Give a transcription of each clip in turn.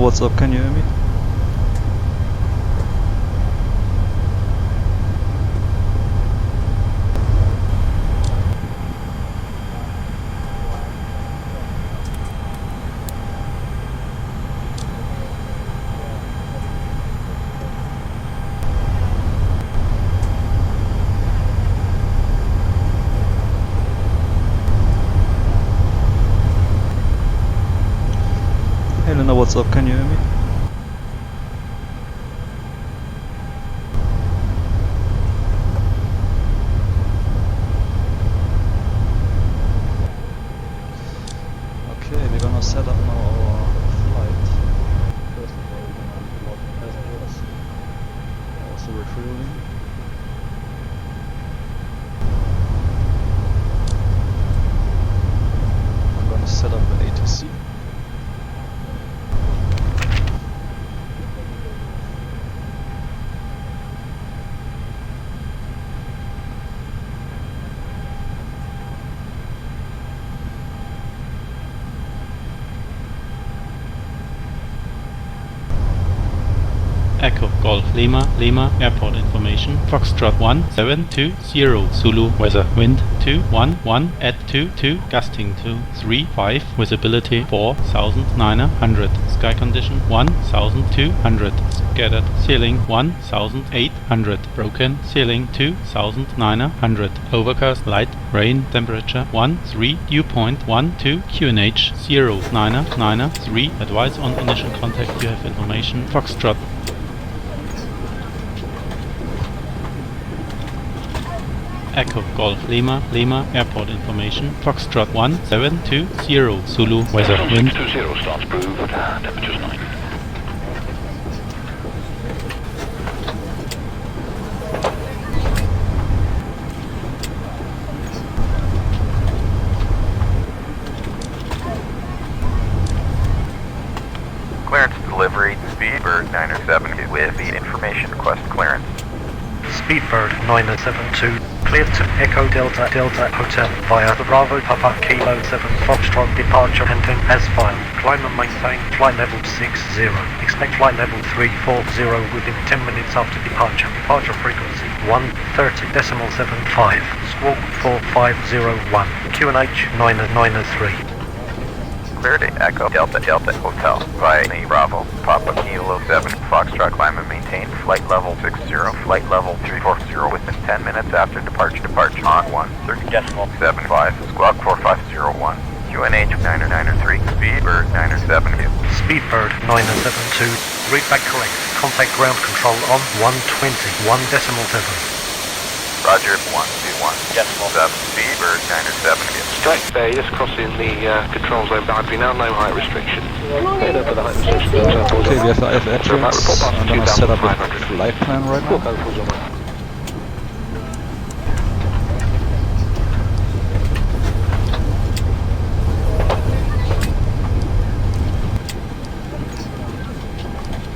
Helena, what's up? Can you hear me? Helena, what's up? Can you hear me? Okay, we're gonna set up now our flight. First of all, we're gonna load passengers. Also refueling. I'm gonna set up the ATC. Echo Golf Lima, Lima Airport information. Foxtrot 1720 Zulu weather wind 211 at 22 gusting to 35 visibility 4900 sky condition 1200 scattered ceiling 1800 broken ceiling 2900 overcast light rain temperature 13 dew point 12 QNH 0993 advise on initial contact you have information. Foxtrot Echo Golf Lima, Lima Airport information. Foxtrot 1720 Zulu weather wind 20 starts approved, temperature's 9. Clearance delivery, Speedbird 907 with the information request clearance. Speedbird 972, cleared to Echo Delta Delta Hotel via the Bravo Papa Kilo 7 Foxtrot departure ending as filed. Climb and maintain flight level 60. Expect flight level 340 within 10 minutes after departure. Departure frequency 130.75. Squawk 4501. QNH 993. Cleared to Echo Delta Delta Hotel via the Bravo Papa Kilo 7 Foxtrot climb and maintain flight level 60, flight level 340 within 10 minutes after departure on 130.75, squawk 4501, QNH 993, Speedbird 907. Speedbird 972, read back correct. Contact ground control on 121.7. Roger, 121.7, Speedbird 907. Straight there, just crossing the control zone boundary now, no height restriction. Head up to the height restriction. Okay, we have the entrance. I'm gonna set up a flight plan right now.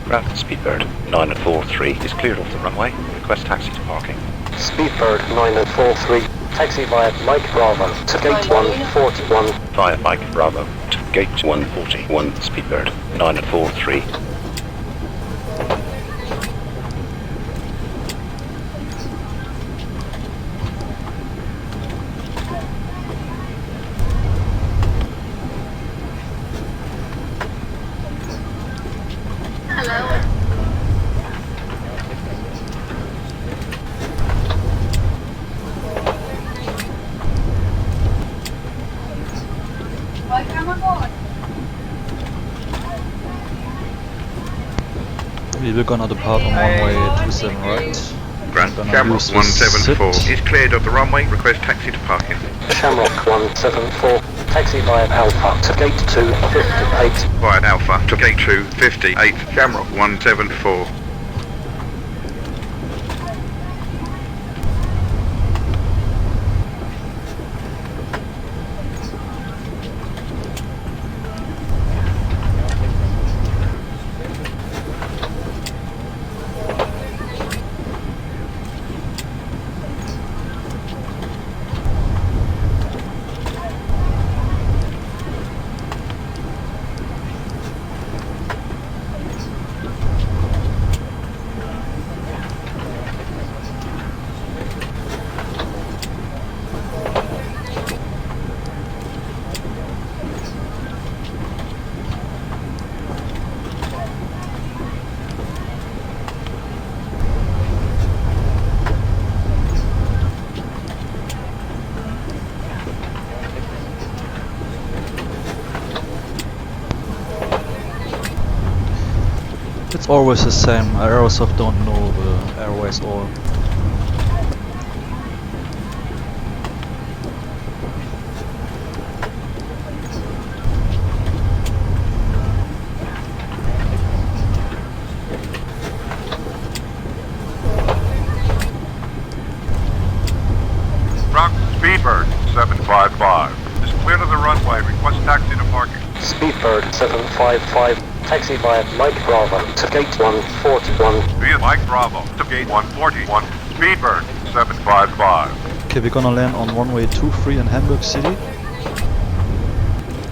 Ground Speedbird 943 is cleared off the runway. Request taxi to parking. Speedbird 943, taxi via Mike Bravo to gate 141. Via Mike Bravo to gate 141. Speedbird 943. We're gonna depart on runway 27 right. Grant, Shamrock 174 is cleared of the runway. Request taxi to parking. Shamrock 174, taxi via Alpha to gate 258. Via Alpha to gate 258. Shamrock 174. It's always the same. Aerosoft don't know the airways all. Rock Speedbird 755 is clear to the runway. Request taxi to parking. Speedbird 755, taxi via Mike Bravo to gate 141. Via Mike Bravo to gate 141. Speedbird 755. Okay, we're gonna land on runway 23 in Hamburg City.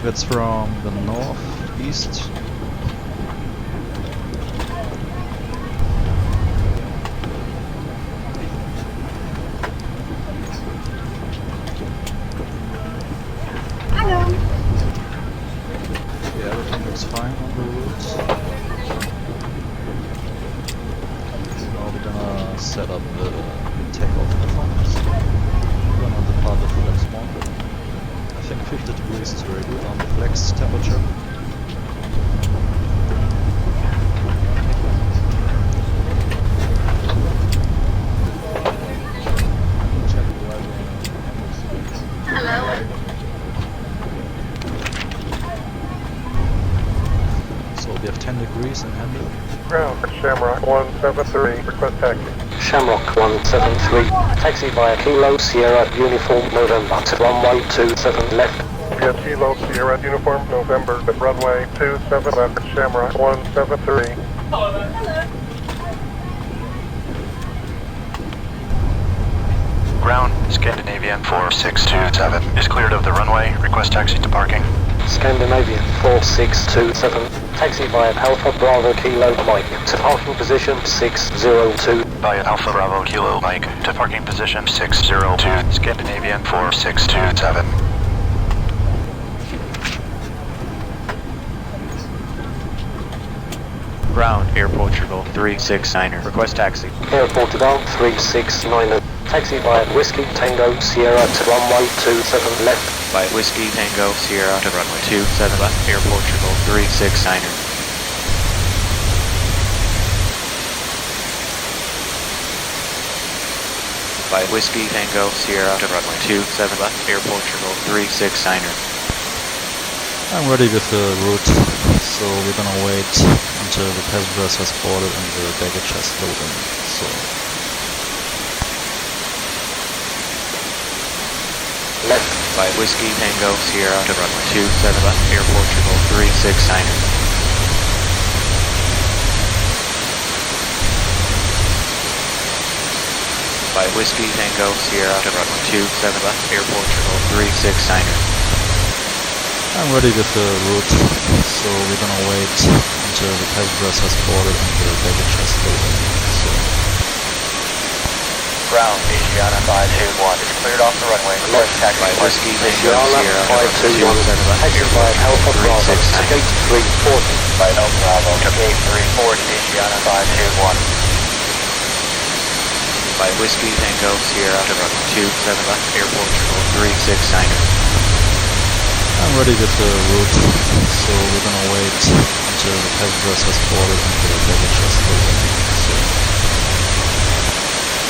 That's from the northeast. Yeah, everything looks fine on the route. Now we're gonna set up the takeoff platforms. We're gonna depart the flex 1. I think 50 degrees is very good on the flex temperature. Check the weather. Hello. So we have 10 degrees in Hamburg. Ground, Shamrock 173, request taxi. Shamrock 173, taxi via Kilo Sierra Uniform November to runway 27 left. Via Kilo Sierra Uniform November at runway 27 left, Shamrock 173. Ground, Scandinavian 4627 is cleared of the runway. Request taxi to parking. Scandinavian 4627, taxi via Alpha Bravo Kilo Mike to parking position 602. Via Alpha Bravo Kilo Mike to parking position 602. Scandinavian 4627. Ground, Air Portugal 369er. Request taxi. Air Portugal 369, taxi via Whiskey Tango Sierra to runway 27 left. By Whiskey Tango Sierra to runway 27 left. Air Portugal 369er. By Whiskey Tango Sierra to runway 27 left. Air Portugal 369er. I'm ready with the route, so we're gonna wait until the passengers has boarded and the baggage has loaded. So Left. By Whiskey Tango Sierra to runway 27 left. Air Portugal 369er. By Whiskey Tango Sierra to runway 27 left. Air Portugal 369er. I'm ready with the route, so we're gonna wait until the passengers has boarded and the baggage has loaded. So Ground, Asiana 521 is cleared off the runway. Request taxi by Whiskey Tango Sierra to runway 27 left. Air Portugal 369er. Gate 340. By Alpha Bravo to gate 340, Asiana 521. By Whiskey Tango Sierra to runway 27 left. Air Portugal 369er. I'm ready with the route, so we're gonna wait until the passengers has boarded and the baggage has loaded. So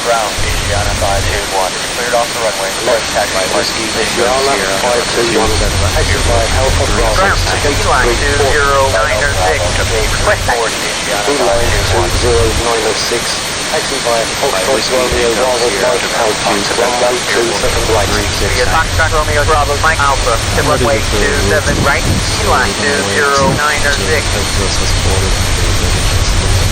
Ground, Asiana 521 is cleared off the runway. Request taxi by Whiskey Tango Sierra to runway 27 left. Air Portugal 369er. To gate 340, Asiana 521. Taxi via Foxtrot Romeo Bravo Mike Alpha to runway 27 right. Via Foxtrot Romeo Bravo Mike Alpha to runway 27 right. Line 2096. passengers has boarded and the baggage has loaded.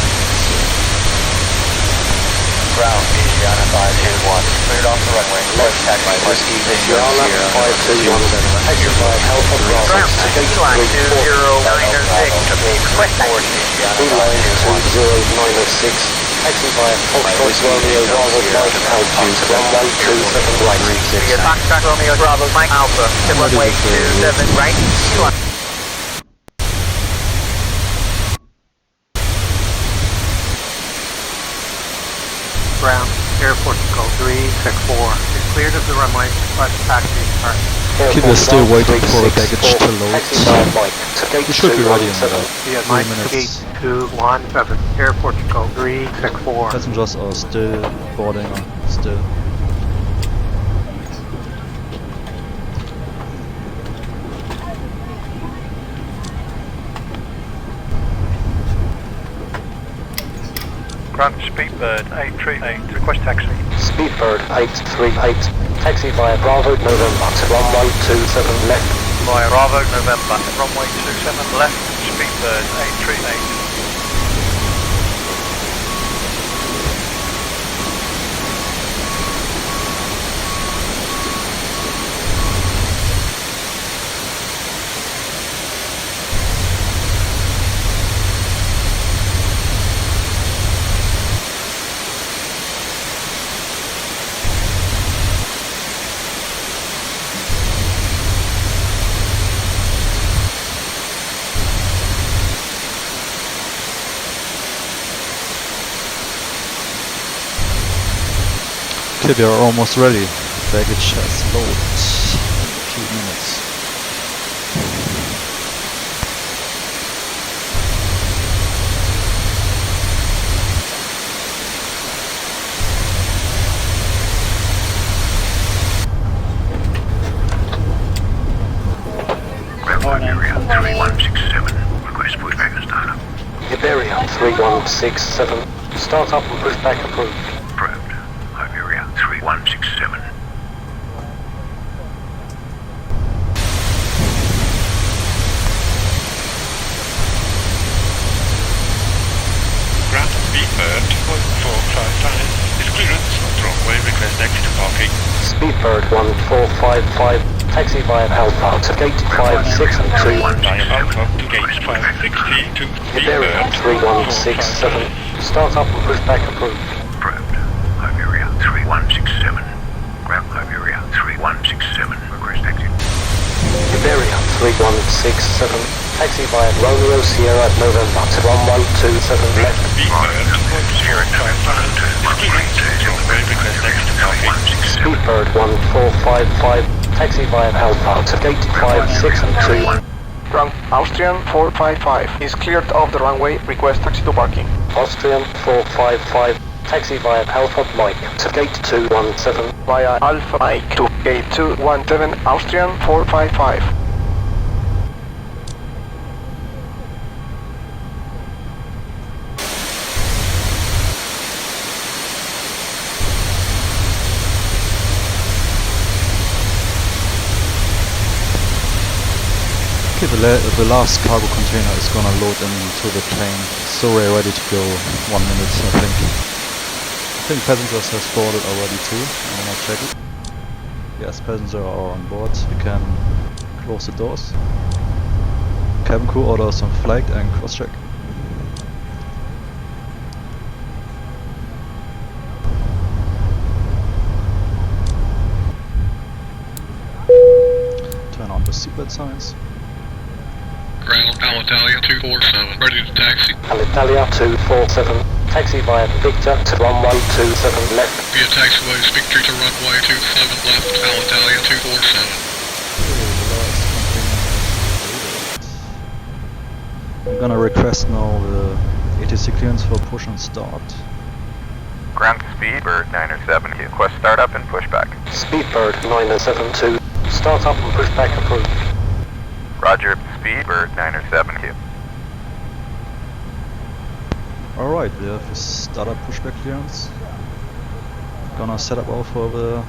Ground, Asiana 521 is cleared off the runway. Request taxi by Whiskey Tango Sierra to 27 left. Taxi via Alpha Bravo Ground, to gate line 340. 2096 to gate 340, Asiana Line 521. 2096. Taxi via Foxtrot Romeo Bravo Mike Alpha to runway 27 right. Via Foxtrot Romeo Bravo Mike Alpha to runway 27 right. Ground, Airport Echo 364 is cleared of the runway. Request taxi departure. Okay, we're still waiting for the baggage to load. Taxi via Mike to gate We should be ready in 217. about Via 3 Mike to minutes. gate 217. Airport Echo 364. Passengers are still boarding, still. Grant Speedbird 838, request taxi. Speedbird 838. Taxi via Bravo November to runway 27 left. Via Bravo November, runway 27 left, Speedbird 838. Okay, we are almost ready. Baggage has loaded in a few minutes. Iberia 3167. Request pushback and startup. Iberia 3167. Start up and pushback approved. Approved. Iberia 3167. Grant Speedbird 1455 is clearance of runway, request exit to parking. Speedbird 1455. Taxi via Alpha to gate 562. Via Alpha to gate 560 to Iberia Speedbird 3167. Start up and pushback approved. Approved. Iberia 3167. Grab Iberia 3167. Request exit. Iberia 3167. Taxi via Romeo Sierra November to runway 27 left. Speedbird 1455. Taxi via Alpha to gate 562. Ground Austrian 455 is cleared of the runway, request taxi to parking. Austrian 455. Taxi via Alpha Mike to gate 217. Via Alpha Mike to gate 217, Austrian 455. Okay, the last cargo container is gonna load into the plane. So we're ready to go. 1 minute, I think. I think passengers have boarded already too. I'm gonna check it. Yes, passengers are on board. We can close the doors. Cabin crew order some flag and cross-check. Turn on the seatbelt signs. Ground Alitalia 247, ready to taxi. Alitalia 247. Taxi via Victor to runway 27 left. Via taxiway, Victor to runway 27 left, Alitalia 247. I'm gonna request now the ATC clearance for push and start. Ground Speedbird 972. Request startup and pushback. Speedbird 972. Start up and pushback approved. Roger, Speedbird 972. Alright, we have a startup pushback clearance. Gonna set up all for the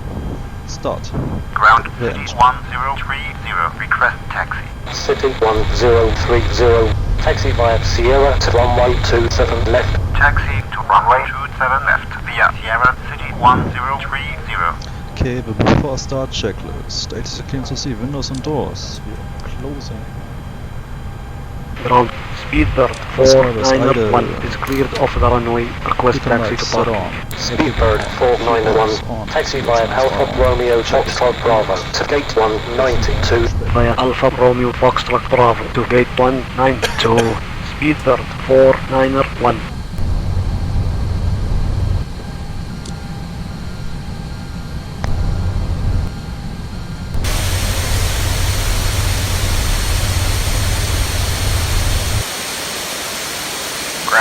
start. Ground The City engine. 1030. Request taxi. City 1030. Taxi via Sierra to runway 27 left. Taxi to runway 27 left via Sierra City 1030. Okay, but before I start checklist, ATC clearance to see windows and doors. We are closing. Ground Speedbird Service 491 idle. is cleared off the runway. Request Beacon taxi lights to set parking. on. Speedbird 491. Taxi via Alpha Romeo Foxtrot Bravo to gate 192. Via Alpha Romeo Foxtrot Bravo to gate 192. Speedbird 491.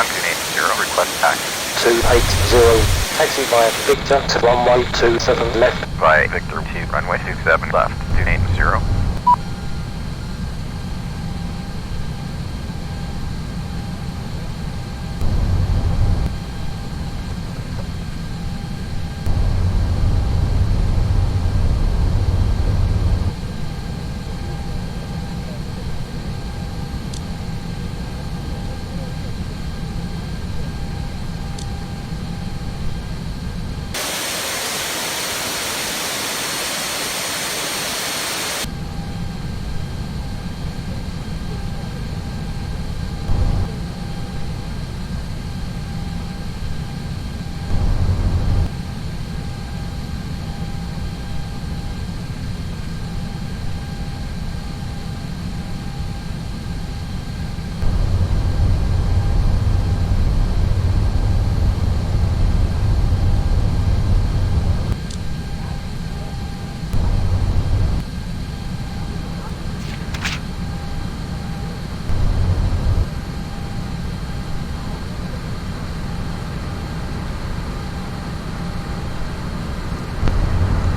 ground 280, request taxi. 280, taxi via Victor to runway 27 left. By Victor to runway 27 left, 280.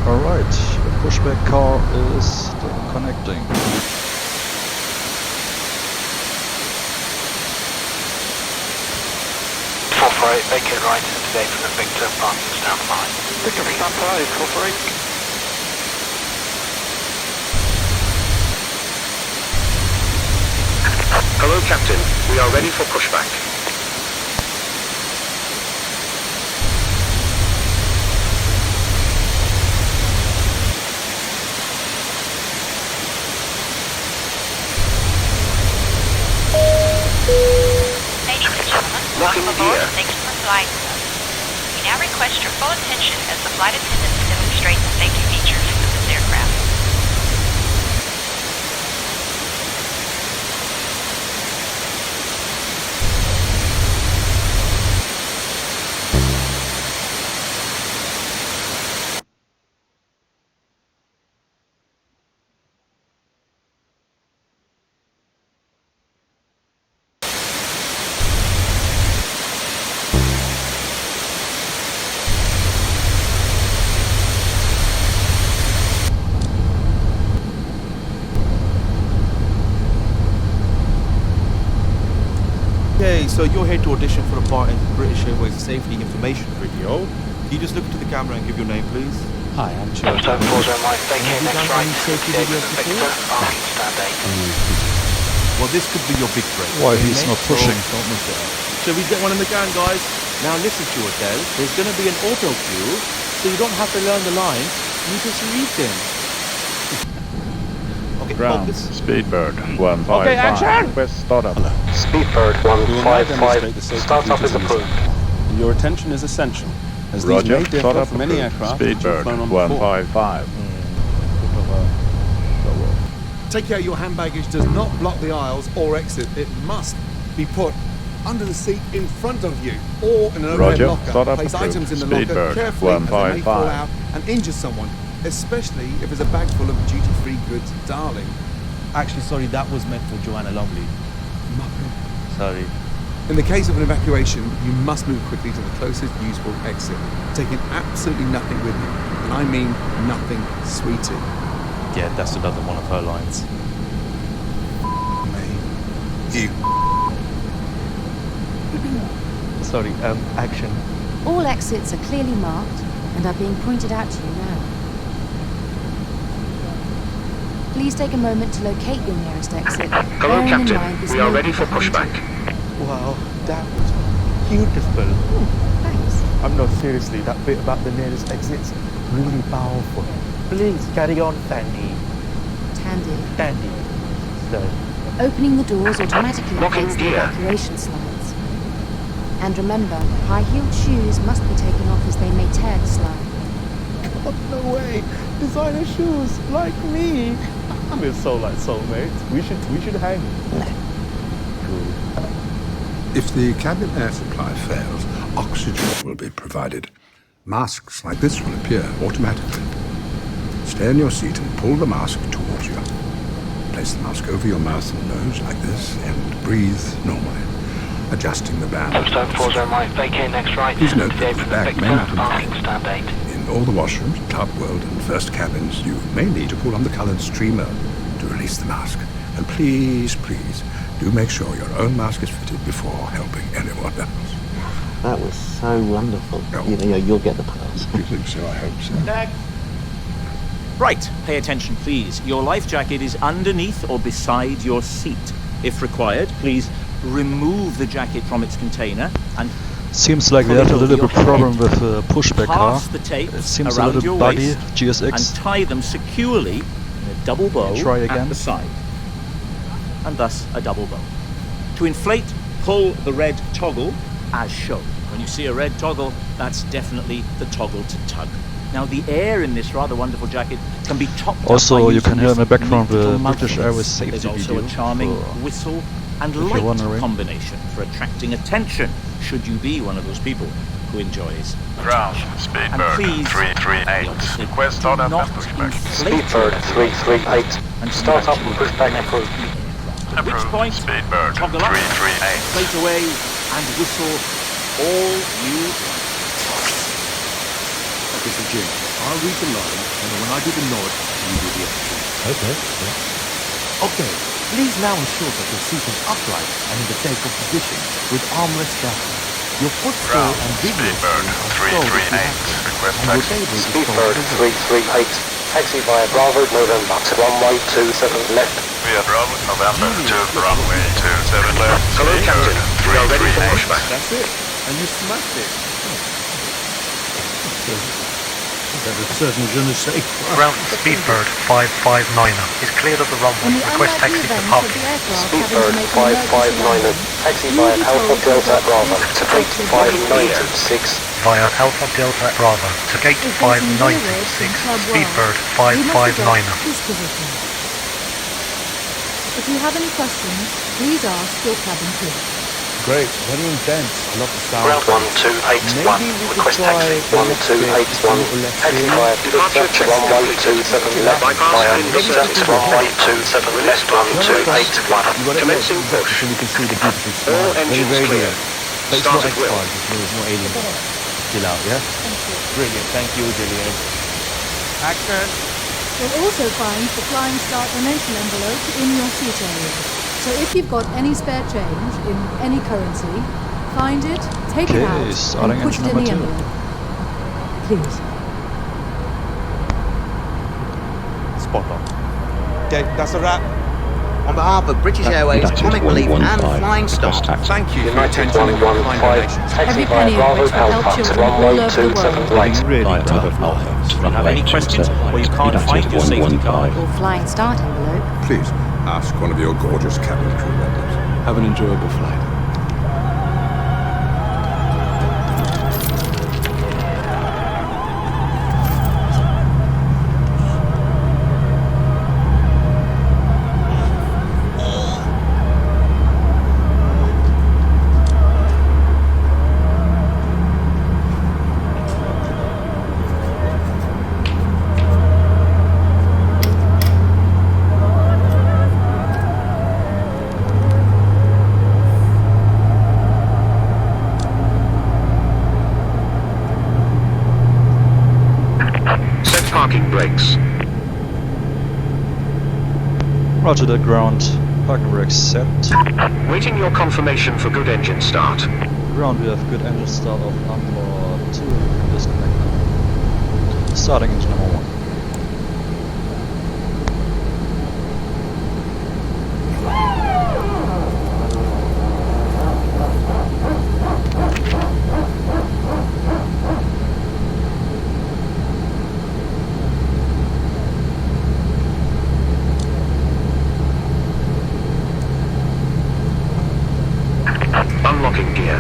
Alright, the pushback car is still connecting. Vacate right and today from the Victor, Francis down the line. Victor, stand by, 448. Hello, Captain. We are ready for pushback. Welcome aboard and thank you for flying with us. We now request your full attention as the flight attendants demonstrate the safety features of this aircraft. Okay, so you're here to audition for a part in the British Airways safety information video. Can you just look into the camera and give your name, please? Hi, I'm George. Have you done any safety videos before? Well, this could be your big break. Why Okay, he's mate? not pushing? So don't miss it out. Shall we get one in the can, guys? Now listen to Adele. There's going to be an auto cue, so you don't have to learn the lines. You just read them. Okay, Ground, focus. Speedbird 155. Okay, action! Request startup. Speedbird We will now 155. demonstrate the safety Startup features is of this approved. aircraft. Your attention is essential, as these Roger, may differ startup from any approved. aircraft that you've Speedbird flown on before. 155. Take out your hand baggage does not block the aisles or exit. It must be put under the seat in front of you or in an overhead Roger, locker. startup Place approved. items in the locker Speedbird carefully as they may fall 155. out and injure someone, especially if it's a bag full of duty-free goods, darling. Actually, sorry, that was meant for Joanna Longley. Sorry. In the case of an evacuation, you must move quickly to the closest usable exit, taking absolutely nothing with you. And I mean nothing, sweetie. Yeah, that's another one of her lines. You. Sorry, action. All exits are clearly marked and are being pointed out to you now. Please take a moment to locate your nearest exit. Hello, bearing in Captain. mind this We are may ready be for behind pushback. you. Wow, that was beautiful. Thanks. I'm not seriously, that bit about the nearest exits, really powerful. Please carry on, Tandy. Tandy. Sorry. Opening the doors automatically Locking locates the gear. evacuation slides. And remember, high-heeled shoes must be taken off as they may tear the slide. Oh, no way. Designer shoes, like me. We're so like soulmates. We should hang. If the cabin air supply fails, oxygen will be provided. Masks like this will appear automatically. Stay in your seat and pull the mask towards you. Place the mask over your mouth and nose like this and breathe normally. adjusting the band. Stone 4 zone right, vacate next right. Please note that the bag may not parking impact. stand 8. In all the washrooms, Club World and first cabins, you may need to pull on the coloured streamer to release the mask. And please, please, do make sure your own mask is fitted before helping anyone else. That was so wonderful. Oh. You'll get the pass. You think so? I hope so. Right, pay attention please. Your life jacket is underneath or beside your seat. If required, please remove the jacket from its container and Seems like we have a little bit problem with a pushback car. pass the tapes It seems a around little your buggy, waist GSX. and tie them securely in a double bow Try again. at the side. And thus a double bow. To inflate, pull the red toggle as shown. When you see a red toggle, that's definitely the toggle to tug. Now the air in this rather wonderful jacket can be topped Also, up by you can using hear in the this background neat the little British mouthpiece. Airways safety There's also video a charming for- whistle and if you're light wondering. combination for attracting attention, should you be one of those people who enjoys Ground, and Speedbird please 338. Request start up and pushback. Speedbird 338. Start up and pushback approved. At which point, Speedbird toggle up, 338. inflate away, and whistle all you want. This is Jim. I'll read the line, and then when I do the nod, you do the action. Okay. Okay. Please now ensure that your seat is upright and in the takeoff position with armrest down. Your footstool Ground, and video Speedbird screen are stowed if you 338. have them, Request and your taxi. table is Speedbird stowed away. 338. Taxi via Bravo November to runway 27 left. Via Bravo November to runway 27 left. Hello, Captain. We are ready for 338. pushback. That's it. And you smashed it. That was certain je ne sais quoi. Ground Speedbird 559er is cleared of the runway. Request taxi to parking. Speedbird 559. Taxi via Alpha Delta Bravo to gate 596. Via Alpha Delta Bravo to gate 596. Speedbird 559er. If you have any questions, please ask your cabin crew. Great, very intense. I love the sound. Ground 1281. Maybe we could Request try taxi the left 1281. left Taxi lane. via Victor to runway 27 left. Via Victor to runway 27 left 1281. Commencing push. So we can see the beautiful smile. All Very, engines very clear. real. But it's Start not at will. X-Files, there's no alien. Chill out, yeah? Brilliant, thank you, Gillian. Action! You'll also find the Flying Start donation envelope in your seat area. So if you've got any spare change in any currency, find it, take it Okay, out, starting and put it engine in the number 2. envelope. Please. Spot on. Okay, that's a wrap. On behalf of British Airways, Comic Relief and Flying Start, Thank you for your United attention and your 115. kind donations. Taxi Every via penny of Bravo which will help Alpha to children all runway over the 27 world. right. Really tough. If you have any questions or you can't find your safety card, Or Flying Start envelope. Please ask one of your gorgeous cabin crew members. Have an enjoyable flight. Set parking brakes. Roger that, ground. Parking brakes set. Waiting your confirmation for good engine start. Ground, we have good engine start of number 2. Disconnect now. Starting engine number 1. Unlocking gear.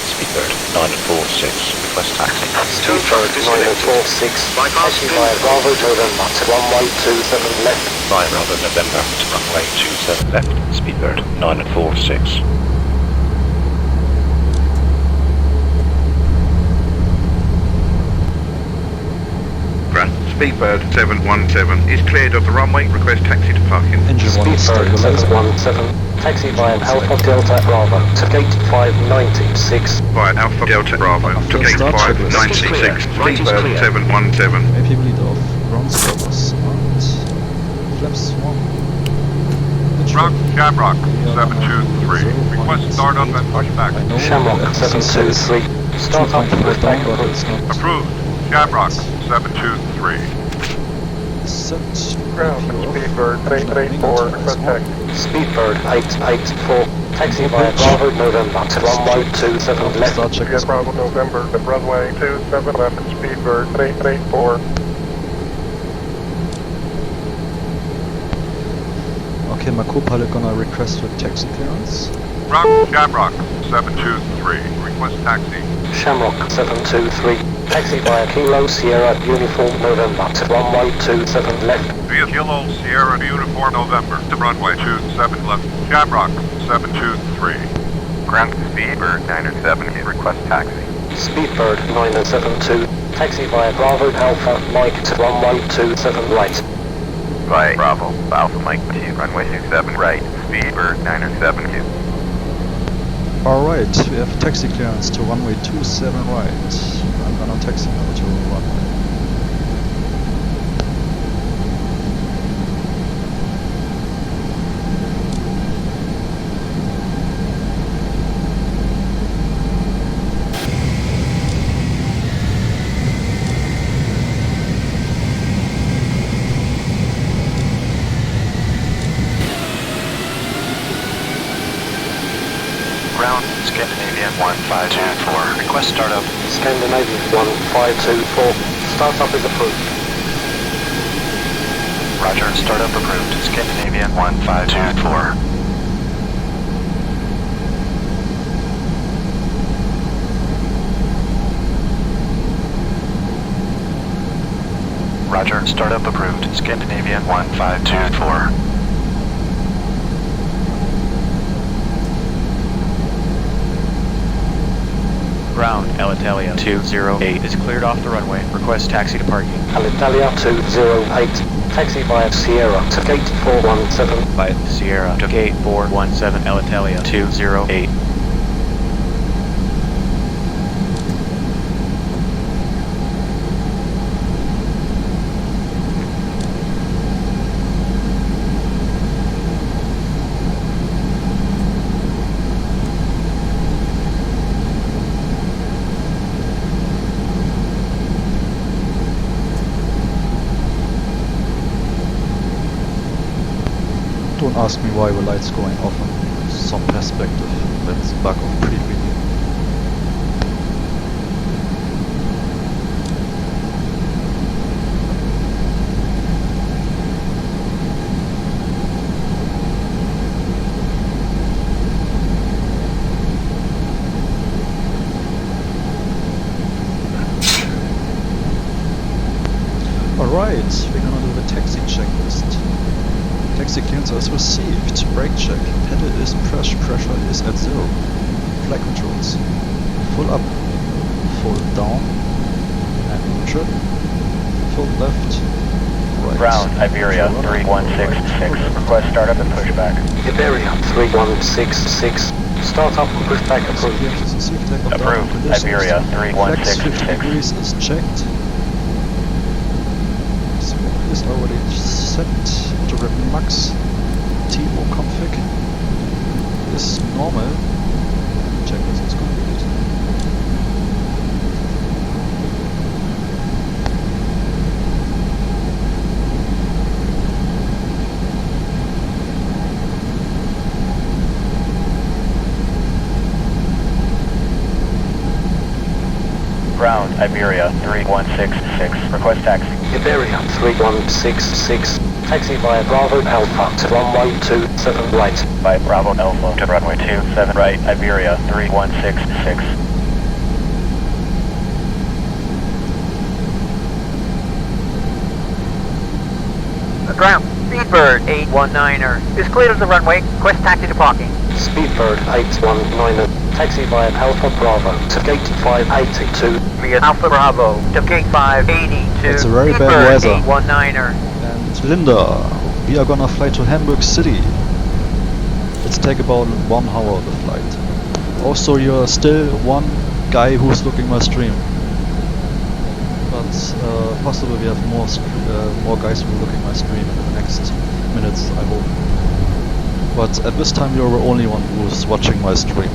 Speedbird 946. Request taxi. Speedbird 946. Taxi via Bravo November to runway 27 left. Via Bravo November to runway 27 left. Speedbird 946. Speedbird 717 is cleared of the runway. Request taxi to parking. Engine 1 Speedbird stabilized. 717, taxi via Alpha Delta Bravo to gate 596. Via Alpha Delta Bravo to gate 596. Speedbird 717. Maybe bleed off. Ground scrubbers. And flaps 1. Rock, Shamrock 723. Request start up and push back. Shamrock 723. Start up and push back. Approved. Shamrock 723. Ground, Speedbird 884, request taxi. Speedbird 884. Taxi via Bravo November to runway 27 left. Get Bravo November at runway 27 left, Speedbird 884. Okay, my co-pilot gonna request for taxi clearance. Rock, Shamrock 723. Request taxi. Shamrock 723. Taxi via Kilo Sierra Uniform November to runway 27 left. Via Kilo Sierra Uniform November to runway 27 left. Shamrock 723. Ground Speedbird 972, request taxi. Speedbird 972. Taxi via Bravo Alpha Mike to runway 27 right. Via Bravo Alpha Mike to runway 27 right. Speedbird 972. Alright, we have taxi clearance to runway 27 right. I'm gonna taxi now to runway. Ground, Scandinavian 1524. Request startup. Scandinavian 1524. Startup is approved. Roger, startup approved. Scandinavian 1524. Roger, startup approved. Scandinavian 1524. Ground, Alitalia 208 is cleared off the runway. Request taxi to parking. Alitalia 208. Taxi via Sierra to gate 417. By Sierra to gate 417, Alitalia 208. Don't ask me why the light's going off in some perspective. That's a bug of pre-video. Alright, we're gonna do the taxi checklist. Taxi clearance is received. Brake check. Pedal is pressure is at 0. Flight controls. Full up. Full down. And neutral. Full left. Right. Ground, Iberia 3166. Request startup and pushback. Iberia 3166. Startup and pushback approved. Approved. Iberia 3166. 50 degrees is checked. So is already set. Autogrid max. TO config is normal. Checklist is completed. Ground, Iberia 3166. Request taxi. Iberia 3166. Taxi via Bravo Alpha to runway 27 right. By Bravo Alpha to runway 27 right. Iberia 3166. Ground, Speedbird 819er is cleared of the runway. Request taxi to parking. Speedbird 819, taxi via Alpha Bravo to gate 582. Via Alpha Bravo to gate 582. It's a very bad weather. 819er. And Linda, we are gonna fly to Hamburg City. It's take about 1 hour the flight. Also, you're still one guy who's looking my stream. But possibly we have more guys who are looking my stream in the next minutes, I hope. But at this time you're the only one who's watching my stream.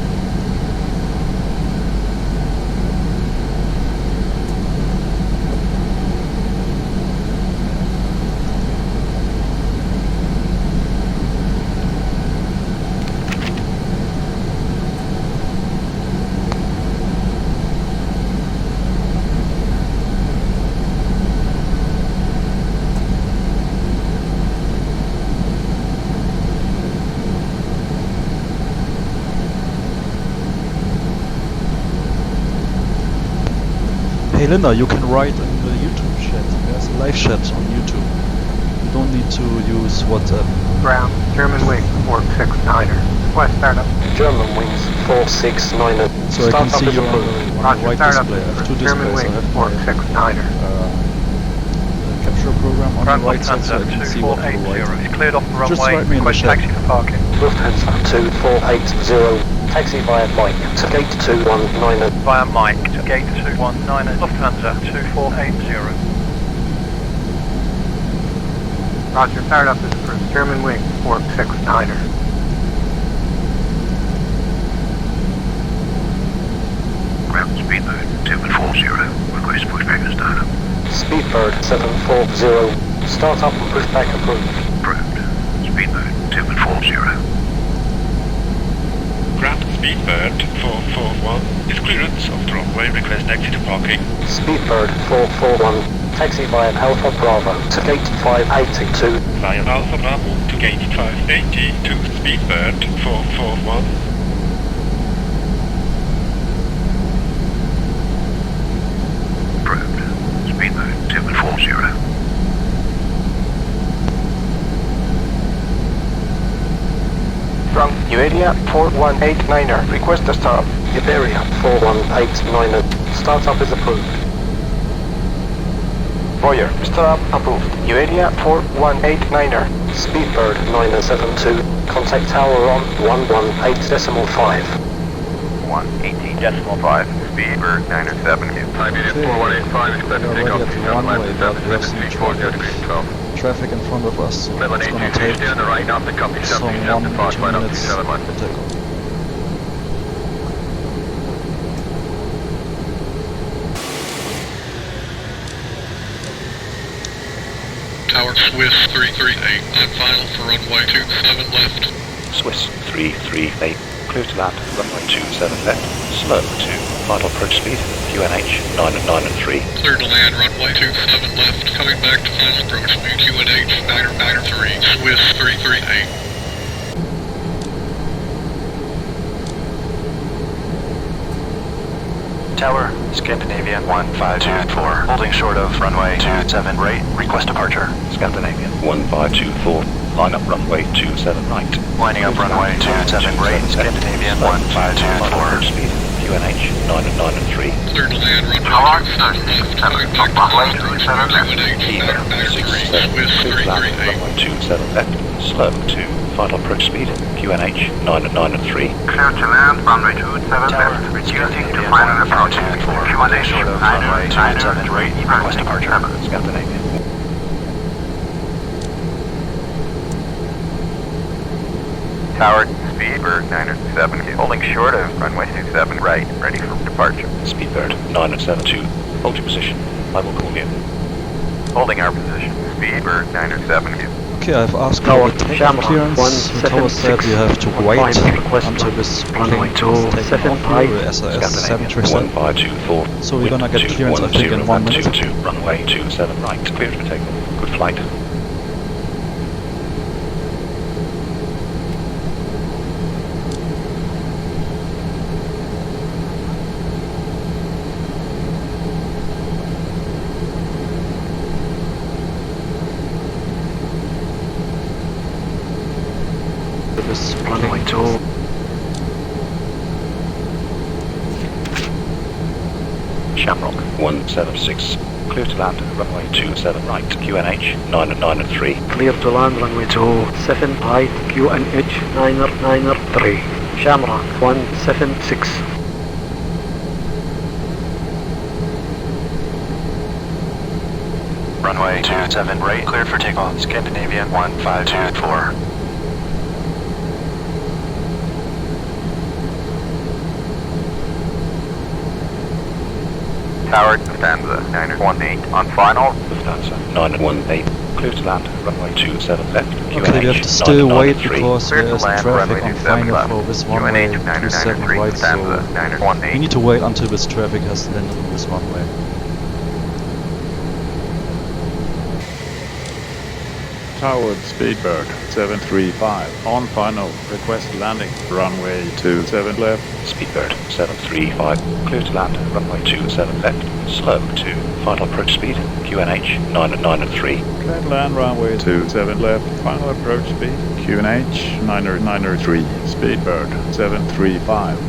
Hey Linda, you can write in the YouTube chat. There's a live chat on YouTube. You don't need to use WhatsApp. Ground, German wing, 469er. West startup. German wings 469er. So I can see you on the right display. I have two German displays. wing, I have 469er. the capture program on the right side, so I can see what to write. It's cleared off the Just runway. write me in the Request chat. taxi for parking. Lufthansa 2480. Taxi via Mike to gate 219. Via Mike to gate 219. Lufthansa 2480. Roger, startup is approved. German wing, 469er. Ground speedbird 740. Request pushback and startup. Speedbird 740. Startup and pushback approved. Approved. Speedbird 740. Ground Speedbird 441 is clearance of the runway, request exit to parking. Speedbird 441. Taxi via Alpha Bravo to gate 582. Via Alpha Bravo to gate 580 to Speedbird 441. Approved. Speedbird 740. From Iberia 4189er, request a stop. Iberia 4189er. Startup is approved. Voyager, stop approved. Iberia 4189er. Speedbird 972. Contact tower on 118.5. 118.5. Speedbird 907. Time unit 4185, expect to take off to runway, but we have some 12. traffic in front of us, so it's gonna take Stay on the right, not the copy, some 1 to 2 minutes to take off. Tower Swiss 338, on final for runway 27 left. Swiss 338, clear to land, runway 27 left, slow to final approach speed, QNH 993. Clear to land, runway 27 left, coming back to final approach speed, QNH 993, Swiss 338. Tower, Scandinavian 1524, holding short of runway 27 right, request departure. Scandinavian 1524, line up runway 27 right. Lining up runway 27 right, Scandinavian 1524, speed, QNH 993. Clear to land, runway 27 left, coming back to final approach speed, QNH 993, Swiss 338. Runway 27 left, slow to final approach speed, QNH 993. Clear to land, runway 27 left, reducing to final approach speed, QNH 993, request departure. Scandinavian. Tower, Speedbird 907, holding short of runway 27 right, ready for departure. Speedbird 972, hold your position, I will call you. Holding our position, Speedbird 907. Okay, I've asked for the takeoff clearance. The tower said you have to wait until this plane is taken off here, the SAS 737. So we're gonna get clearance, I think, in 1 minute. Runway 27 right, clear for takeoff. Good flight. This runway 2. Shamrock 176. Clear to land, runway 27 right, QNH 993. Clear to land, runway 27 right, QNH 993. Shamrock 176. Runway 27 right, clear for takeoff, Scandinavian 1524. Tower, Lufthansa 918 on final. Lufthansa 918. Clear to land, runway 27 left, QNH Okay, we have to still wait because Clear to there's land, traffic runway on 27 final left. for this runway QNH 27 993, right, so Lufthansa 918. we need to wait until this traffic has landed on this runway. Tower Speedbird 735 on final. Request landing. Runway 27 left. Speedbird 735. Clear to land. Runway 27 left. Slow to final approach speed. QNH 993. Clear to land. Runway 27 left. Final approach speed. QNH 993. Speedbird 735.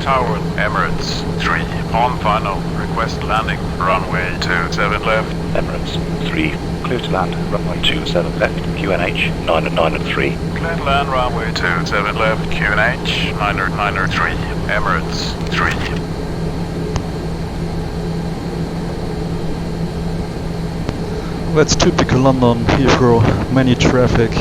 Tower Emirates 3 on final. Request landing. Runway 27 left. Emirates 3. Clear to land. Runway 27 left. QNH 993. Clear to land. Runway 27 left. QNH 993. Emirates 3. That's typical London, Heathrow, many traffic.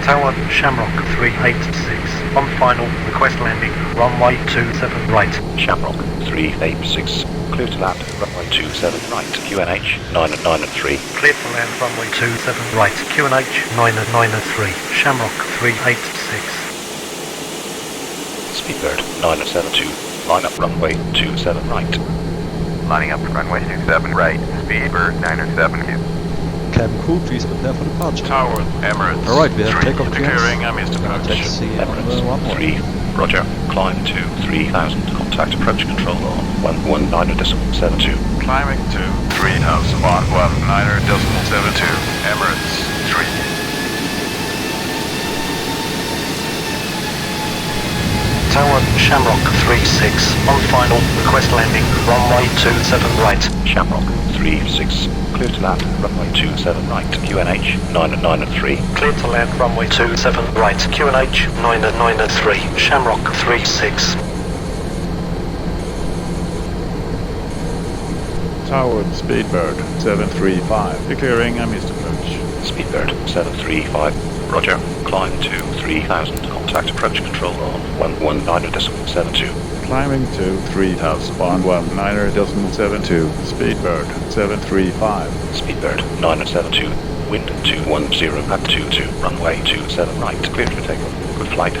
Tower Shamrock 386 on final. Request landing. Runway 27 right. Shamrock 386. Clear to land. Runway 27 right. QNH 993. Clear to land. Runway 27 right. QNH 993. Shamrock 386. Speedbird 972. Line up runway 27 right. Lining up runway 27 right. Speedbird 972. Cabin crew, please prepare for departure. Tower Emirates. Alright, we have 3 takeoff clearance. securing Amsterdam approach. Taxi on the runway. 3. Roger. Climb to 3000. Contact approach control on 119.72. Climbing to 3000 on 119.72. Emirates 3. Tower Shamrock 36 on final. Request landing. Runway 27 right. Shamrock 36. Clear to land. Runway 27 right. QNH 993. Clear to land. Runway 27 right. QNH 993. Shamrock 36. Tower Speedbird 735. Declaring Amsterdam approach. Speedbird 735. Roger. Climb to 3000. Contact approach control on 119.72. Climbing to 3000 on 119.72. Speedbird 735. Speedbird 972. Wind 210 at 22. Runway 27 right. Clear for takeoff. Good flight.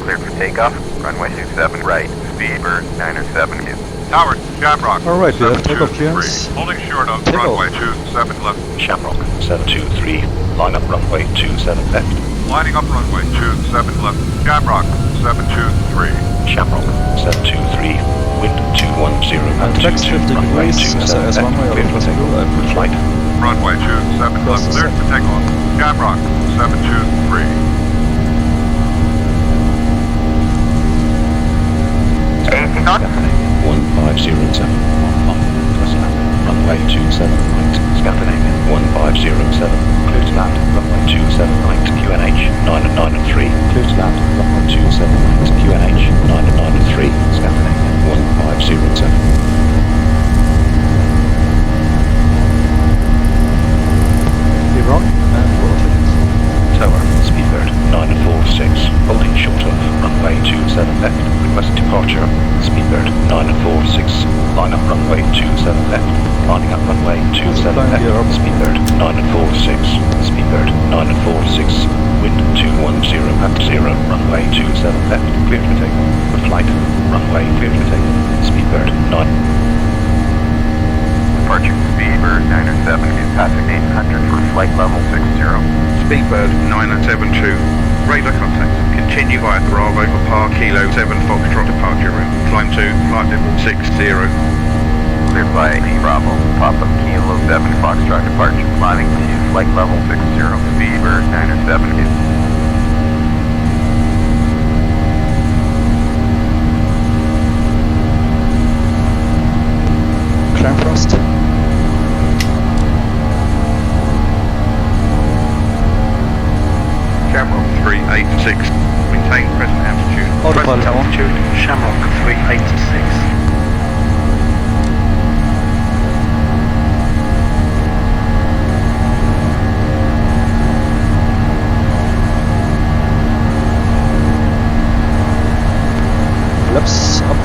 Clear for takeoff. Runway 27 right. Speedbird 972. Tower, Shamrock. Alright, we have takeoff clearance. Holding short of Takeoff. runway 27 left. Shamrock 723. Line up runway 27 left. Lining up runway 27 left. Shamrock 723. Shamrock 723. Wind 210 at Flex 22. 50 Runway degrees, 27 SAS left. runway, Clear for takeoff. Good flight. Runway 27 left. Cleared for takeoff. Shamrock 723. 18 knots. 1507. Runway 27 right. Scandinavian 1507. Clear to land. Runway 27 right. QNH 993. Clear to land. Runway 27 right. QNH 993. Scandinavian 1507. Be wrong and roger. Tower Speedbird 946. Holding short of runway 27 left. Request departure. Speedbird 946. Line up runway 27 left. Lining up runway 27 left. Speedbird 946. Speedbird 946. Wind 210 at 0. Runway 27 left. Clear for takeoff. Good flight. Runway clear for takeoff. Speedbird 9. Departure Speedbird 907 is passing 800 for flight level 60. Speedbird 972. Radar contact. Continue via Bravo Papa Kilo 7 Foxtrot departure route. Climb to flight level 60. Cleared by Bravo Papa Kilo 7 Foxtrot departure. Climbing to flight level 60. Speedbird 907 is. Climb thrust. Shamrock 386. Maintain present altitude. Autopilot Present on. altitude, Shamrock 386. Flaps up.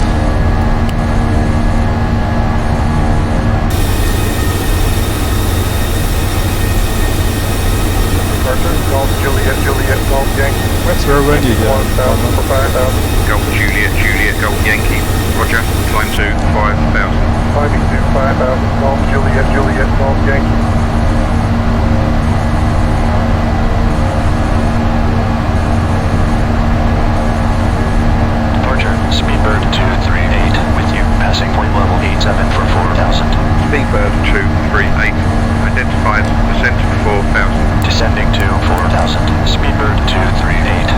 Departure, Golf Juliet, Golf Yankee. That's very windy here. 1,000 for 5,000. Golf Juliet, Golf Yankee. Roger. Climb to 5,000. Climbing to 5,000. Golf Juliet, Golf Yankee. Departure, Speedbird 238 with you, passing point level 87 for 4,000. Speedbird 238. Identified. Descent 4,000. Descending to 4,000. Speedbird 238.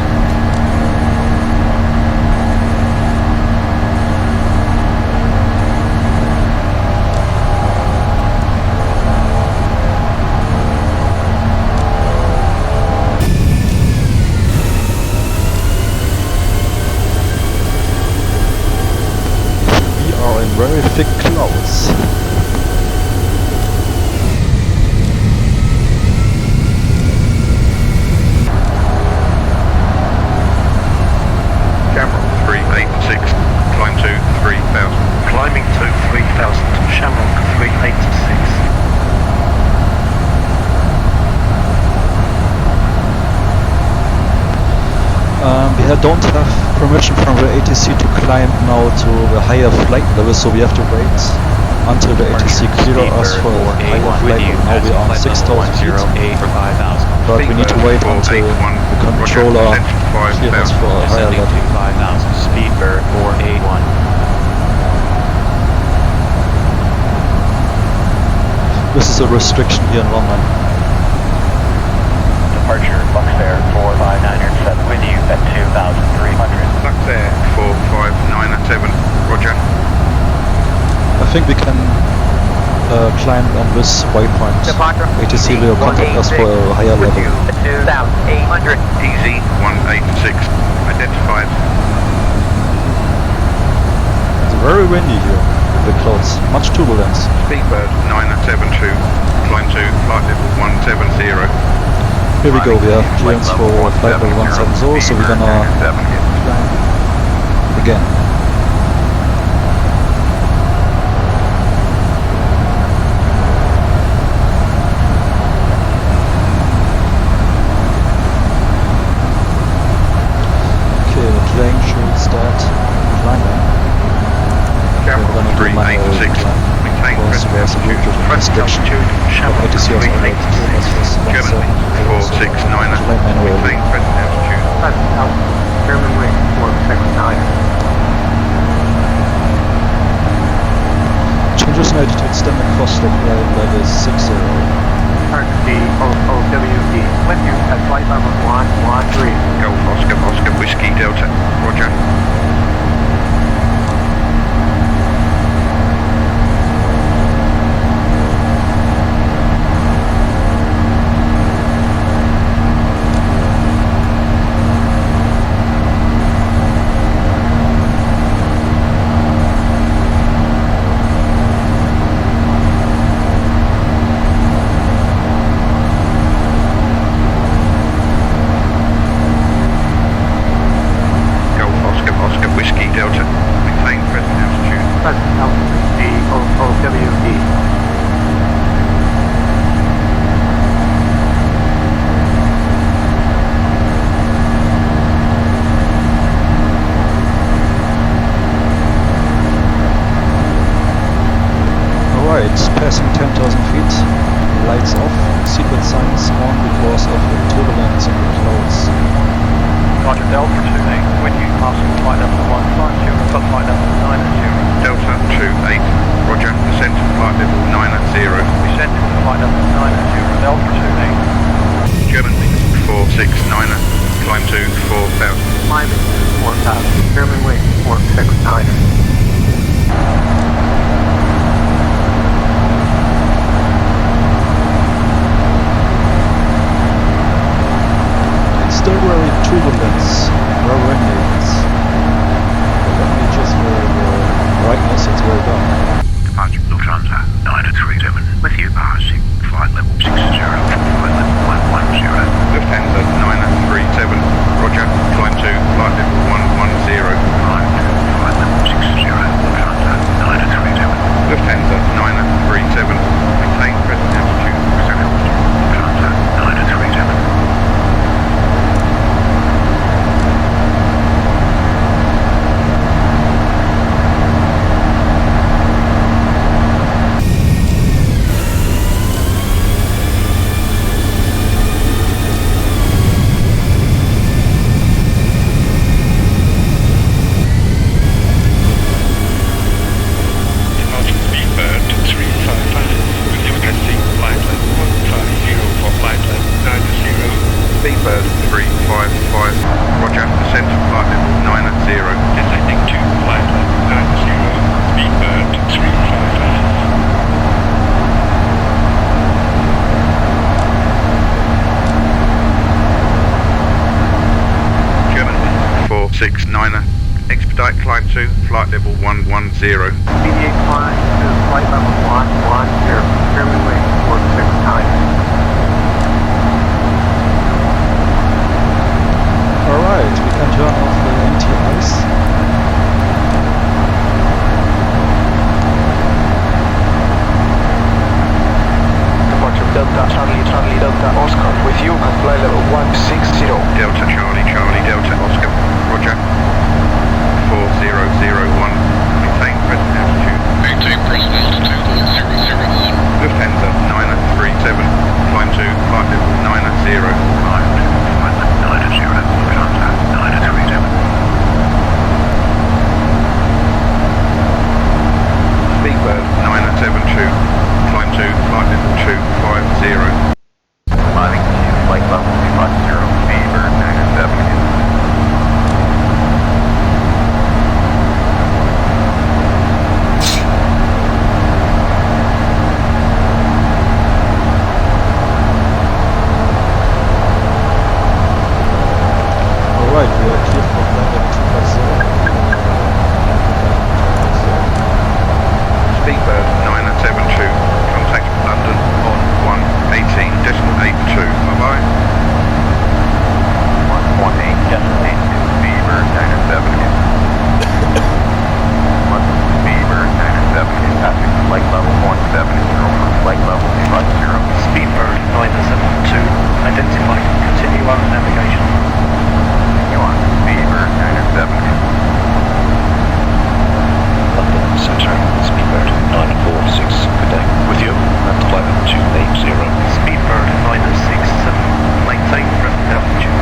We are in very thick clouds. Camera 386. Climb to 3,000. Climbing to 3,000. Shamrock 386. We don't have permission from the ATC to climb now to the higher flight level, so we have to wait until the ATC clear us for a higher flight level. Now we are on 6,000 feet, but we need to wait until the controller clears us for a higher level. Speedbird 481. This is a restriction here in London. Departure, Luxair 45907 with you at 2,300. Luxair 45907. Roger. I think we can climb on this waypoint. ATC will contact us for a higher level. 2,800. Easy 186. Identified. It's very windy here with the clouds. Much turbulence. Speedbird 972. Climb to flight level 170. Here we go, we have clearance for flight level 170, so we're gonna climb again. Okay, the plane should start climbing. Camera 386. Maintain present altitude. Present altitude. Shamrock 386. German 469. Maintain present altitude. German wing 469. Changes needed to extend across the flight level 60. RC OOWD with you at flight level 113. Golf Oscar Whiskey Delta. Roger. passing 10,000 feet, lights off, seatbelt signs on because of the turbulence in the clouds. Roger, Delta 28, with you, passing flight level 150, got flight level 90. Delta 28, roger, descent to flight level 90. Descent to flight level 90, Delta 28. German wing 469, climb to 4,000. Climbing 4,000, German wing 469. Still very turbulence, very windy. Let me adjust the brightness, it's very dark. Departure Lufthansa 937, with you passing flight level 60, flight level 110. Lufthansa 937, roger, climb to flight level 110. Climb to flight level 60, Lufthansa 937. Lufthansa 937, maintain present altitude. Lufthansa 937. Speedbird 355, roger, descent to flight level 90. Descending to flight level 90, Speedbird 355. German 469, expedite climb to flight level 110. Deviate climb to flight level 110, German wing 469. Alright, we can turn off the anti-ice. Departure Delta, Charlie Delta, Oscar, with you, flight level 160. Delta Charlie Delta Oscar, roger. 4001, maintain present altitude. Maintain present altitude 4001. Lufthansa 937, climb to flight level 90. Climb to flight level 90, Lufthansa 937. Speedbird 972, climb to flight level 250. Climbing to flight level 250, Speedbird 972. Alright, we are clear for flight level 250. Speedbird 972, contact London on 118.82. Bye-bye. 118.82, Speedbird 972. Speedbird 972, passing flight level 170 for flight level 250. Speedbird 972, identified. Continue on navigation. Speedbird 972. London Centre, Speedbird 946, good day. With you, and flight 280. Speedbird 967, maintain present altitude.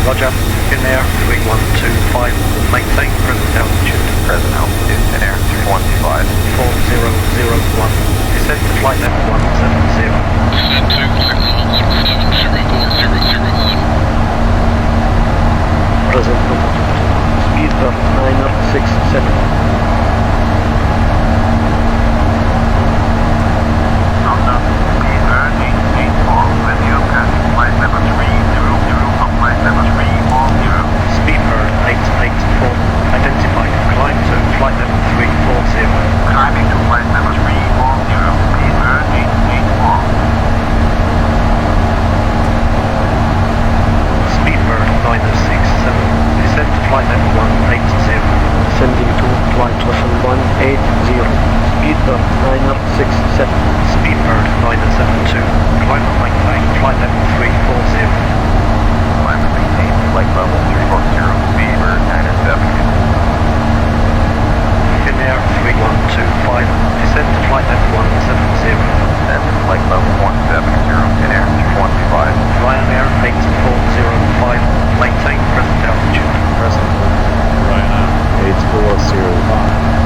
Roger, in air 3125, maintain present altitude. Present altitude in air 3125. 4001, descend to flight level 170. Descend to flight level 170, 4001. Present Speedbird 967. Speedbird 884, identified, climb to flight level 340. Climbing to flight level 340, Speedbird 884. Line up 67. Speedbird 972. Climb and maintain flight level 340. Climb and maintain flight level 340. Speedbird 972. Finnair 3125. Descend to flight level 170. Descend to flight level 170. Finnair 315. Ryanair 8405. Maintain present altitude. Present. Ryanair 8405.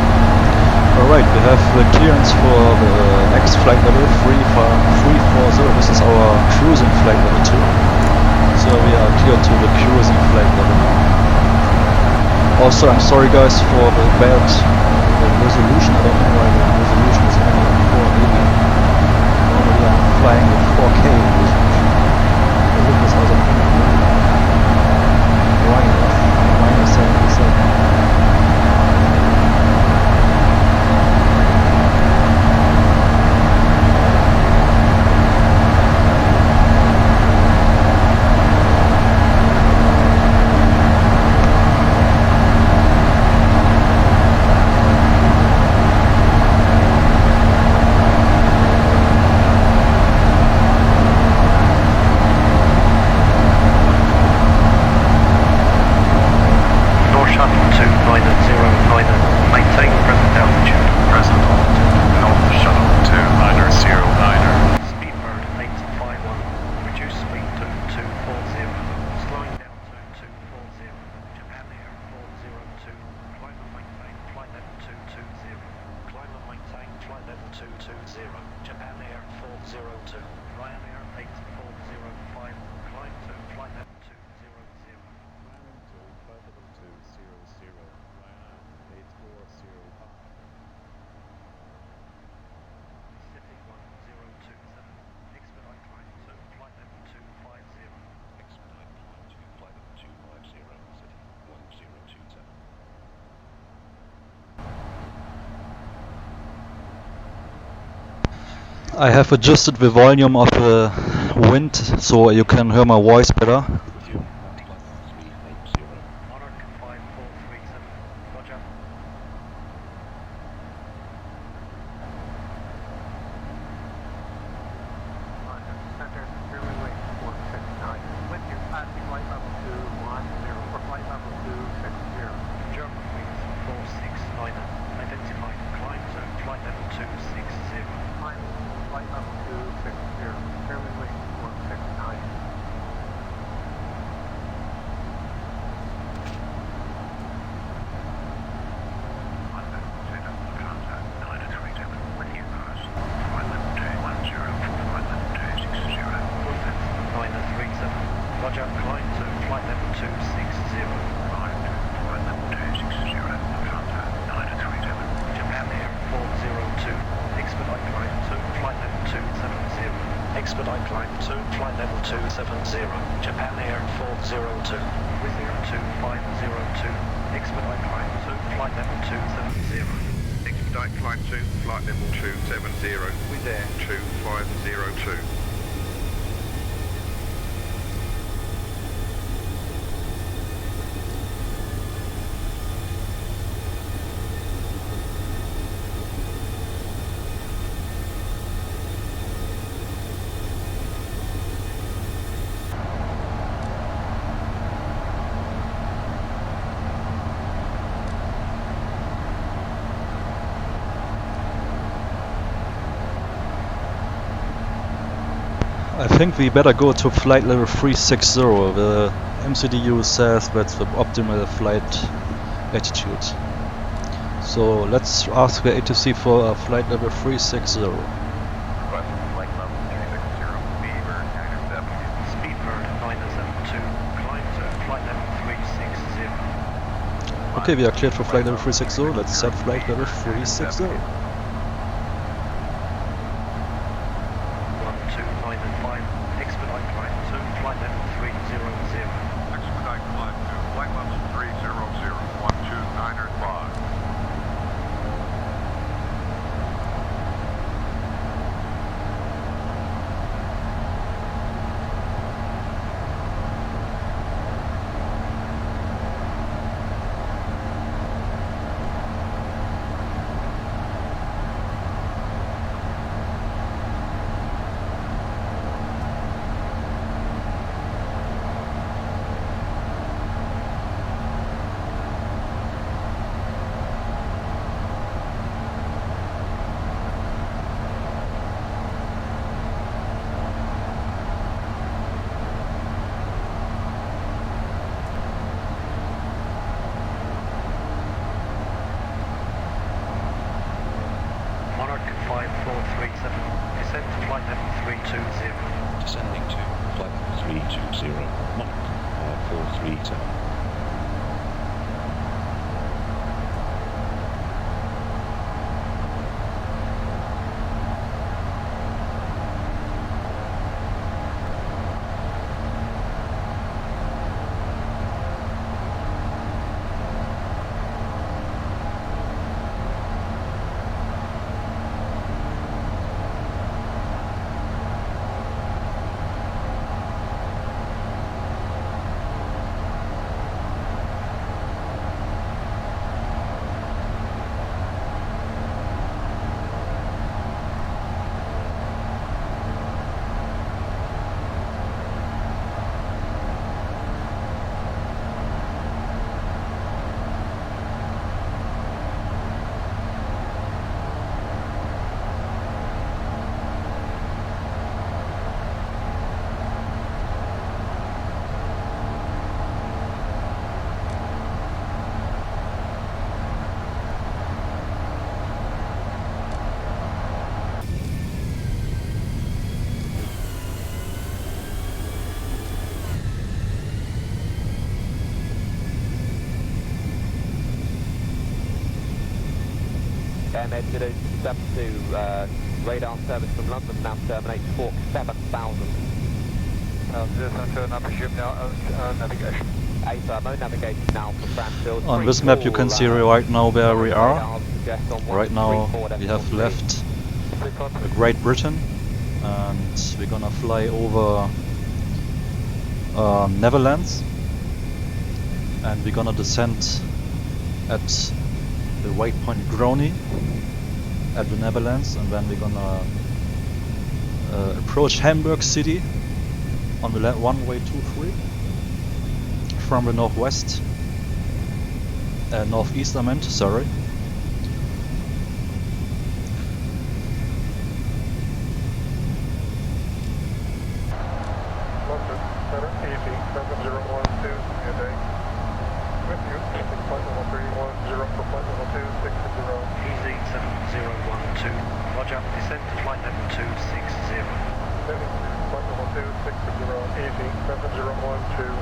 Alright, we have the clearance for the next flight level 340. This is our cruising flight level 2. So we are cleared to the cruising flight level now. Also, I'm sorry guys for the bad resolution. I don't know why the resolution is only 480. Normally I'm flying with 4K resolution. The look is also minus 77. I have adjusted the volume of the wind so you can hear my voice better. Expedite climb to flight level 270, Japan Air 402, with 02502, expedite climb to flight level 270. Expedite climb to flight level 270, with Air 2502. I think we better go to flight level 360. The MCDU says that's the optimal flight altitude. So let's ask the ATC for a flight level 360. Flight level 360, Speedbird 972, climb to flight level 360. Okay, we are cleared for flight level 360. Let's set flight level 360. 5437. Descend to flight level 320. Descending to flight level 320. Mark 5437. EDDH radar service from London now terminates Hawk 7000. Navigation. No navigation now for Cranfield. On this map you can see right now where we are. Right now we have left Great Britain and we're gonna fly over Netherlands, and we're gonna descend at the waypoint Groningen at the Netherlands, and then we're gonna approach Hamburg city on the runway 23 from the northwest, northeast I meant, sorry. London, Center, EG7012, good day. With you, taking flight level 310 for flight level 260. EZ7012, roger, descend to flight level 260. Descending to flight level 260, EG7012.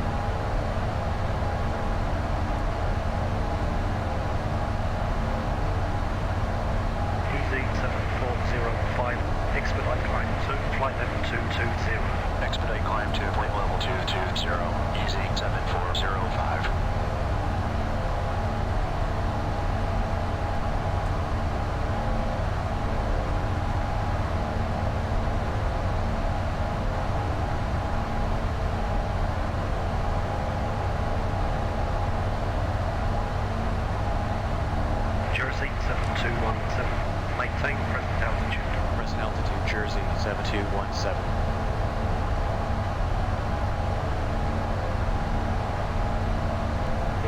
EZ7405, expedite climb to flight level 220. Expedite climb to flight level 220, EZ7405. Jersey 7217, maintain present altitude. Present altitude Jersey 7217.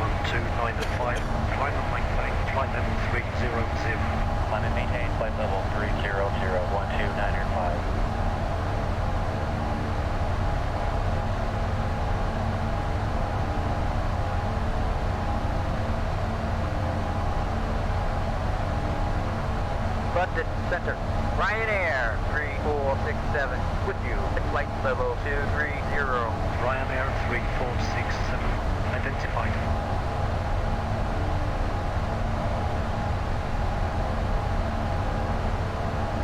1295, climb and maintain flight level 300. Climb and maintain flight level 300, 12905. London Center, Ryanair 3467 with you at flight level 230. Ryanair 3467, identified.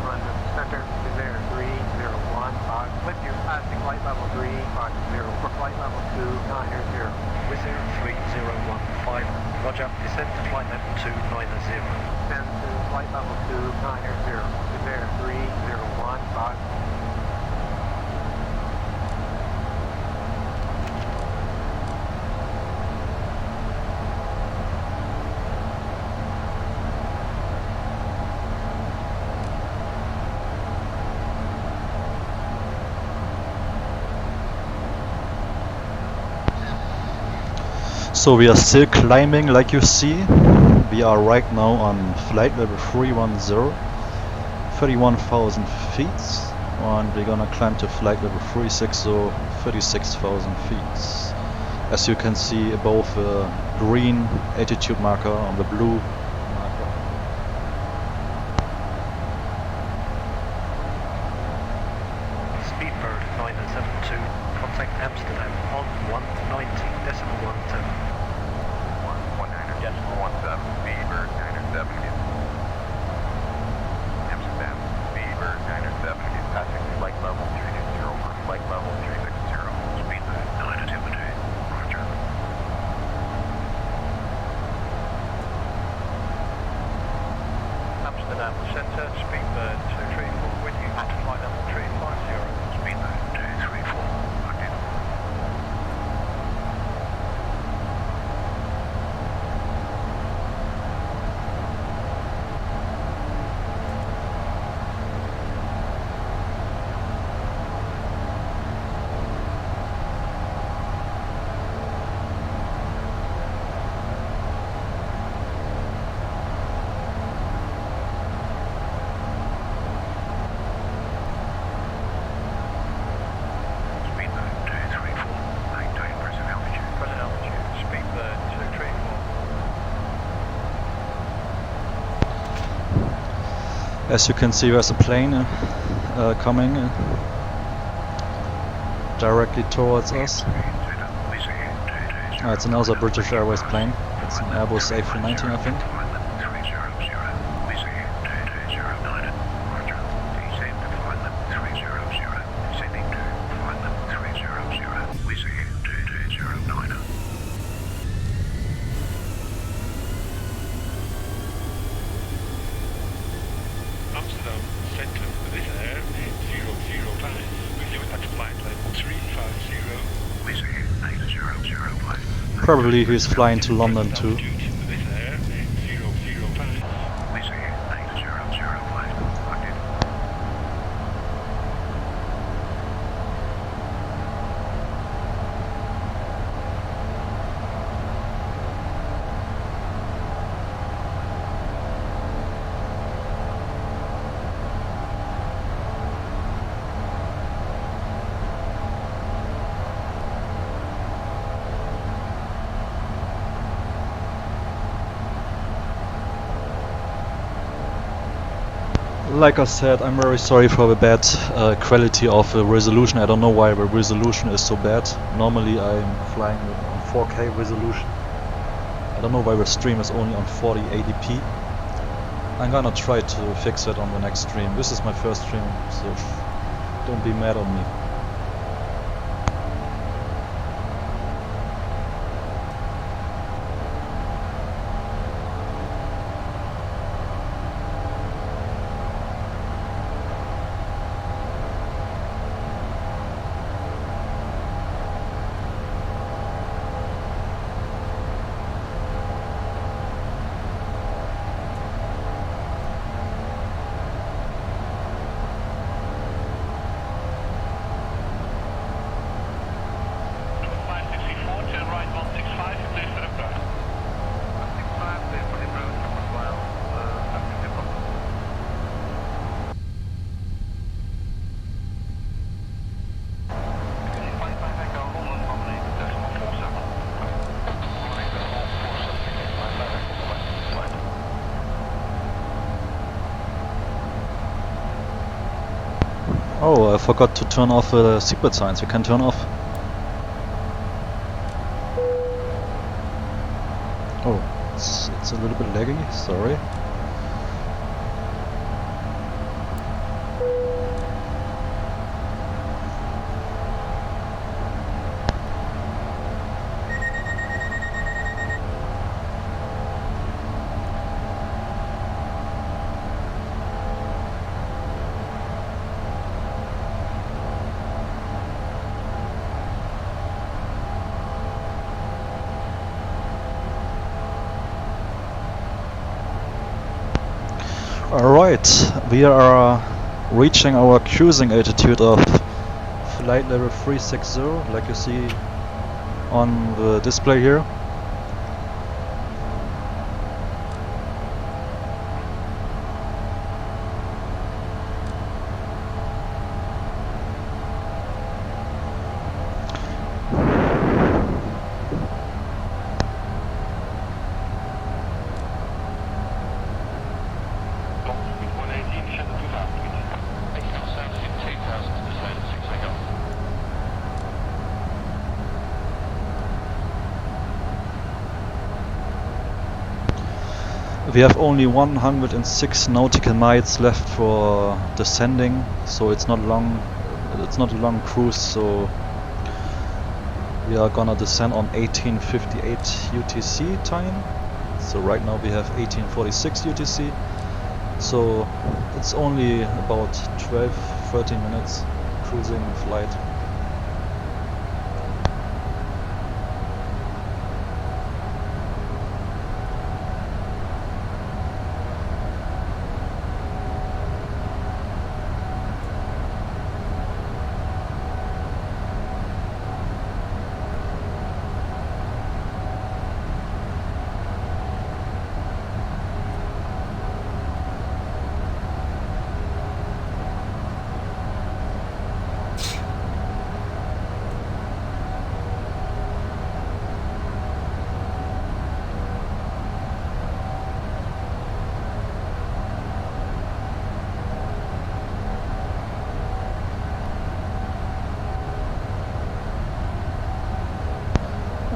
London Center, Air 301 with you passing flight level 350 for flight level 290. Wizz Air 3015, roger, descend to flight level 290. Descend to flight level 290, Wizz Air 3015. So we are still climbing, like you see. We are right now on flight level 310, 31,000 feet, and we're gonna climb to flight level 360, 36,000 feet. As you can see above the green altitude marker on the blue marker. 972. Contact Amsterdam on 190.17. 119.17. Beaver 970. Amsterdam. Beaver 970. Passing flight level 360 for flight level 360. Speed 970. Roger. Amsterdam Centre, Speedbird 234 with you at flight level 350. Speedbird 234. Okay. As you can see, there's a plane coming directly towards us. It's another British Airways plane. It's an Airbus A319, I think. Amsterdam Centre, this air 005, with you at flight level 350. Probably he's flying to London too. This air 005. Like I said, I'm very sorry for the bad quality of the resolution. I don't know why the resolution is so bad. Normally I'm flying with 4K resolution. I don't know why the stream is only on 4080p. I'm gonna try to fix it on the next stream. This is my first stream, so don't be mad on me. Oh, I forgot to turn off the seatbelt signs. You can turn off. Oh, it's a little bit laggy, sorry. Alright, we are reaching our cruising altitude of flight level 360, like you see on the display here. We have only 106 nautical miles left for descending, so it's not long. It's not a long cruise, so we are gonna descend on 1858 UTC time. So right now we have 1846 UTC. So it's only about 12-13 minutes cruising flight.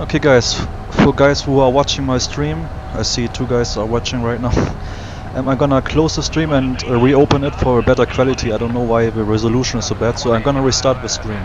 Okay guys, for guys who are watching my stream, I see 2 guys are watching right now. I'm gonna close the stream and reopen it for a better quality. I don't know why the resolution is so bad, so I'm gonna restart the stream.